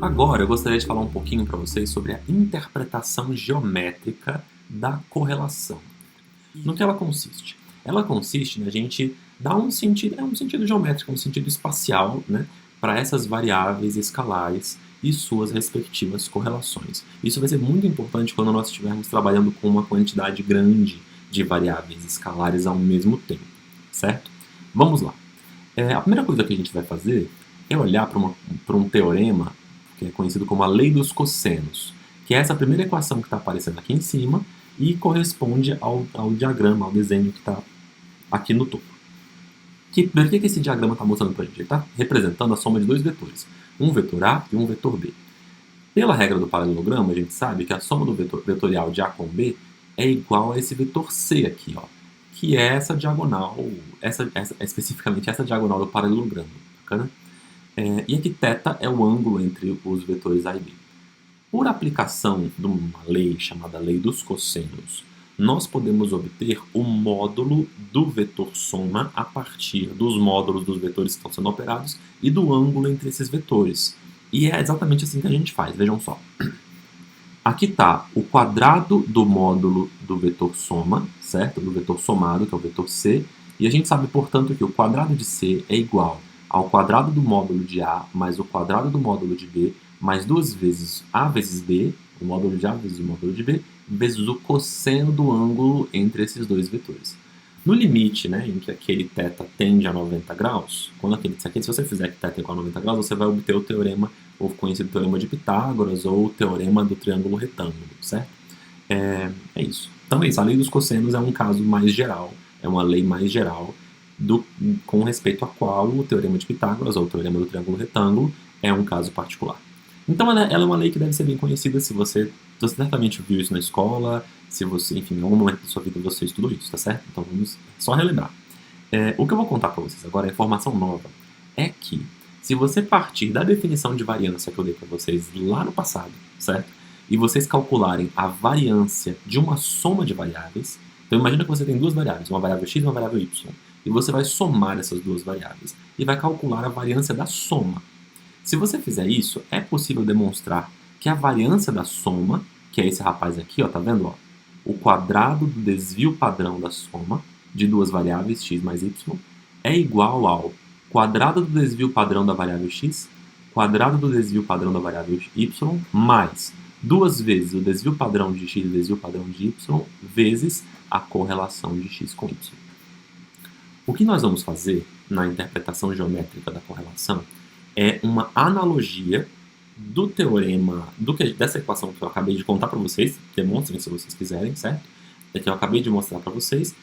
Agora eu gostaria de falar um pouquinho para vocês sobre a interpretação geométrica da correlação. No que ela consiste? Ela consiste na gente dar um sentido geométrico, um sentido espacial, né, para essas variáveis escalares e suas respectivas correlações. Isso vai ser muito importante quando nós estivermos trabalhando com uma quantidade grande de variáveis escalares ao mesmo tempo, certo? Vamos lá. A primeira coisa que a gente vai fazer é olhar para um teorema que é conhecido como a lei dos cossenos, que é essa primeira equação que está aparecendo aqui em cima e corresponde ao diagrama, ao desenho que está aqui no topo. O que esse diagrama está mostrando para a gente? Ele está representando a soma de dois vetores, um vetor A e um vetor B. Pela regra do paralelogramo, a gente sabe que a soma do vetorial de A com B é igual a esse vetor C aqui, ó, que é essa diagonal, especificamente essa diagonal do paralelogramo. Bacana? E aqui θ é o ângulo entre os vetores A e B. Por aplicação de uma lei chamada lei dos cossenos, nós podemos obter o módulo do vetor soma a partir dos módulos dos vetores que estão sendo operados e do ângulo entre esses vetores. E é exatamente assim que a gente faz, vejam só. Aqui está o quadrado do módulo do vetor soma, certo? Do vetor somado, que é o vetor C, e a gente sabe, portanto, que o quadrado de C é igual ao quadrado do módulo de A mais o quadrado do módulo de B, mais duas vezes A vezes B, o módulo de A vezes o módulo de B, vezes o cosseno do ângulo entre esses dois vetores. No limite, né, em que aquele θ tende a 90 graus, se você fizer que θ igual a 90 graus, você vai obter o teorema, o conhecido teorema de Pitágoras, ou o teorema do triângulo retângulo, certo? É isso. Então é isso, a lei dos cossenos é um caso mais geral, é uma lei mais geral, com respeito a qual o teorema de Pitágoras, ou o teorema do triângulo retângulo, é um caso particular. Então ela é uma lei que deve ser bem conhecida se você certamente viu isso na escola, se você, enfim, em algum momento da sua vida você estudou isso, tá certo? Então vamos só relembrar. O que eu vou contar para vocês agora, a informação nova, é que se você partir da definição de variância que eu dei para vocês lá no passado, certo? E vocês calcularem a variância de uma soma de variáveis, então imagina que você tem duas variáveis, uma variável x e uma variável y, e você vai somar essas duas variáveis e vai calcular a variância da soma. Se você fizer isso, é possível demonstrar que a variância da soma, que é esse rapaz aqui, ó, tá vendo? Ó, o quadrado do desvio padrão da soma de duas variáveis, x mais y, é igual ao quadrado do desvio padrão da variável x, quadrado do desvio padrão da variável y, mais duas vezes o desvio padrão de x e o desvio padrão de y, vezes a correlação de x com y. O que nós vamos fazer na interpretação geométrica da correlação é uma analogia do teorema, dessa equação que eu acabei de contar para vocês, demonstrem se vocês quiserem, certo? É que eu acabei de mostrar para vocês,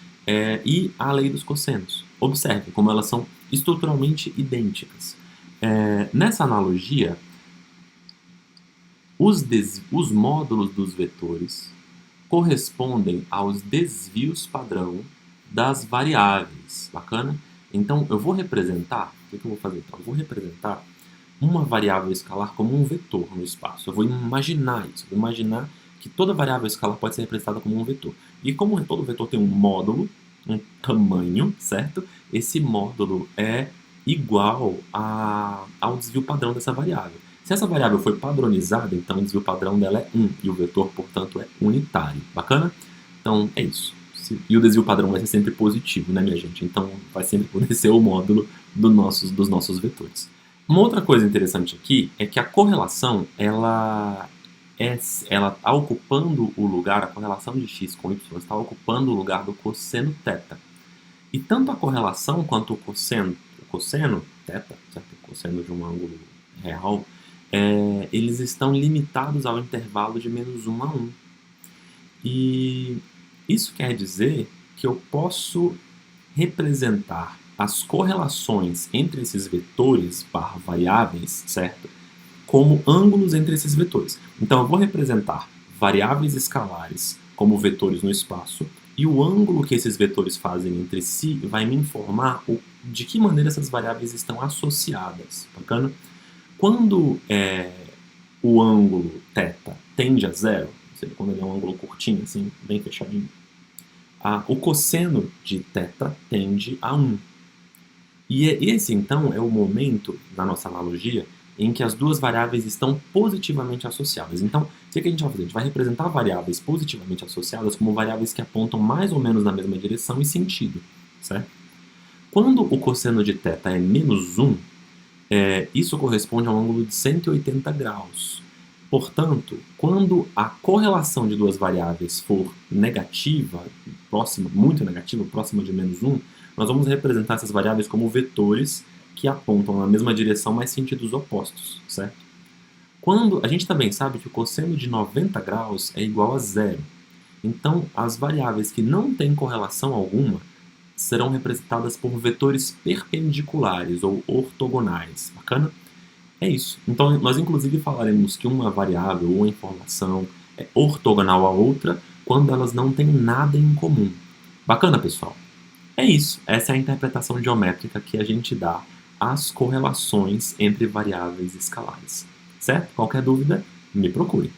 e a lei dos cossenos. Observe como elas são estruturalmente idênticas. Nessa analogia, os módulos dos vetores correspondem aos desvios padrão das variáveis. Bacana? Então, eu vou representar, o que eu vou fazer então? Eu vou representar uma variável escalar como um vetor no espaço. Eu vou imaginar isso, vou imaginar que toda variável escalar pode ser representada como um vetor. E como todo vetor tem um módulo, um tamanho, certo? Esse módulo é igual ao desvio padrão dessa variável. Se essa variável foi padronizada, então o desvio padrão dela é 1, e o vetor, portanto, é unitário. Bacana? Então, é isso. E o desvio padrão vai ser sempre positivo, né, minha gente? Então, vai sempre poder ser o módulo dos nossos vetores. Uma outra coisa interessante aqui é que a correlação, ela está ocupando o lugar, a correlação de x com y está ocupando o lugar do cosseno θ. E tanto a correlação quanto o cosseno θ, certo? O cosseno de um ângulo real, eles estão limitados ao intervalo de menos 1 a 1. E isso quer dizer que eu posso representar as correlações entre esses vetores barra variáveis, certo? Como ângulos entre esses vetores. Então eu vou representar variáveis escalares como vetores no espaço, e o ângulo que esses vetores fazem entre si vai me informar de que maneira essas variáveis estão associadas. Bacana? Quando o ângulo θ tende a zero, ou seja, quando ele é um ângulo curtinho, assim, bem fechadinho, o cosseno de θ tende a 1. E esse, então, é o momento, na nossa analogia, em que as duas variáveis estão positivamente associadas. Então, o que a gente vai fazer? A gente vai representar variáveis positivamente associadas como variáveis que apontam mais ou menos na mesma direção e sentido, certo? Quando o cosseno de θ é menos 1, isso corresponde a um ângulo de 180 graus. Portanto, quando a correlação de duas variáveis for negativa, muito negativa, próxima de menos 1, nós vamos representar essas variáveis como vetores que apontam na mesma direção, mas sentidos opostos, certo? A gente também sabe que o cosseno de 90 graus é igual a zero. Então, as variáveis que não têm correlação alguma serão representadas por vetores perpendiculares ou ortogonais. Bacana? É isso. Então, nós inclusive falaremos que uma variável ou uma informação é ortogonal à outra quando elas não têm nada em comum. Bacana, pessoal? É isso. Essa é a interpretação geométrica que a gente dá às correlações entre variáveis escalares. Certo? Qualquer dúvida, me procure.